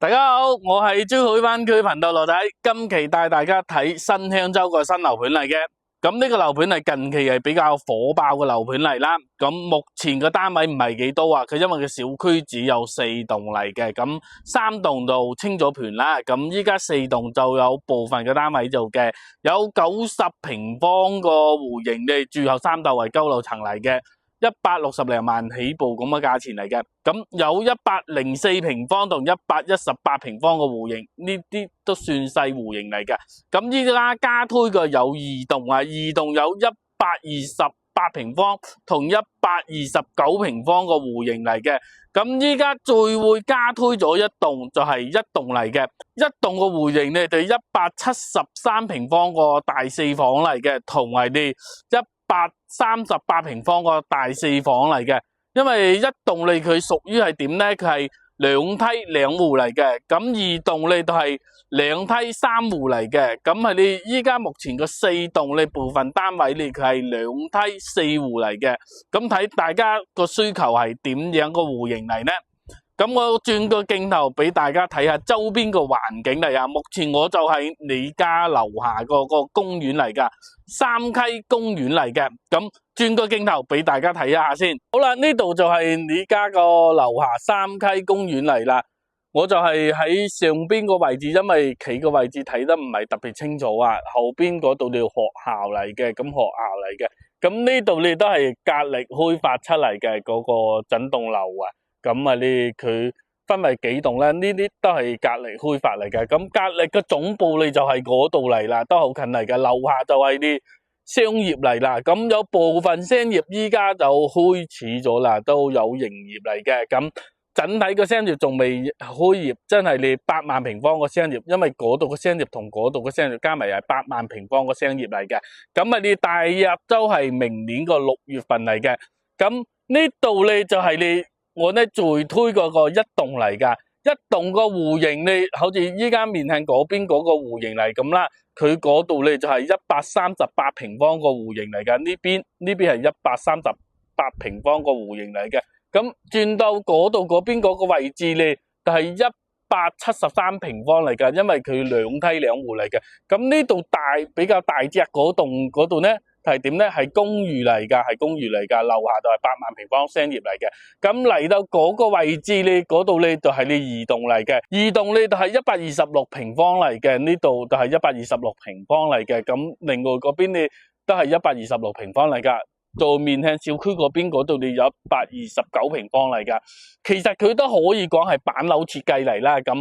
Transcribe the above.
大家好，我係珠海灣區頻道羅仔，今期帶大家睇新香洲個新樓盤嚟嘅。咁呢個樓盤係近期係比較火爆嘅樓盤嚟啦。咁目前個單位唔係幾多啊，佢因為個小區只有4棟嚟嘅，咁3棟就清咗盤啦。咁依家4棟就有部分嘅單位做嘅，有90平方個戶型嘅住後3棟為高樓層嚟嘅。160零萬起步咁嘅價錢嚟嘅，咁有104平方同118平方嘅戶型，呢啲都算細戶型嚟嘅。咁依家加推嘅有2棟啊，2棟有128平方同129平方個戶型嚟嘅。咁依家最會加推咗一棟就係1棟嚟嘅，一棟個戶型呢就173平方個大4房嚟嘅，同埋你138平方個大4房嚟嘅。因為一棟呢佢屬於係點呢？佢係2梯2戶嚟嘅，咁2棟呢都係2梯3戶嚟嘅。咁係你依家目前個4棟呢部分單位呢佢係2梯4戶嚟嘅。咁睇大家個需求係點樣個戶型嚟呢？咁我轉個鏡頭俾大家睇下周邊個環境嚟啊！目前我就喺你家樓下個公園嚟噶，三溪公園嚟嘅。咁轉個鏡頭俾大家睇一下先。好啦，呢度就係你家個樓下三溪公園嚟啦。我就係喺上邊個位置，因為企個位置睇得唔係特別清楚啊。後邊嗰度條學校嚟嘅，咁學校嚟嘅。咁呢度你都係格力開發出嚟嘅嗰個整棟樓啊。咁啊，佢分為幾棟咧？呢啲都係格力開發嚟嘅。咁格力嘅總部你就係嗰度嚟啦，都好近嚟嘅。樓下就係啲商業嚟啦。咁有部分商業依家就開始咗啦，都有營業嚟嘅。咁整體個商業仲未開業，真係你8萬平方個商業，因為嗰度個商業同嗰度個商業加埋係8萬平方個商業嚟嘅。咁啊，你大約都係明年個6月份嚟嘅。咁呢度咧就係我呢最推嗰個1棟嚟噶，1棟個戶型呢，好似依家面向嗰邊嗰個戶型嚟咁啦，佢嗰度呢就係138平方個戶型嚟噶，呢邊係138平方個戶型嚟嘅。咁轉到嗰度嗰邊嗰個位置呢，就係173平方嚟噶，因為佢2梯2戶嚟嘅。咁呢度比較大隻嗰棟嗰度呢，係點咧？係公寓嚟噶，樓下就係8萬平方商業嚟嘅。咁嚟到嗰個位置咧，嗰度咧就係2棟嚟嘅，2棟咧就係126平方嚟嘅，呢度就係126平方嚟嘅。咁另外嗰邊咧都係126平方嚟噶，到面向小區嗰邊嗰度你有129平方嚟噶。其實佢都可以講係板樓設計嚟啦。咁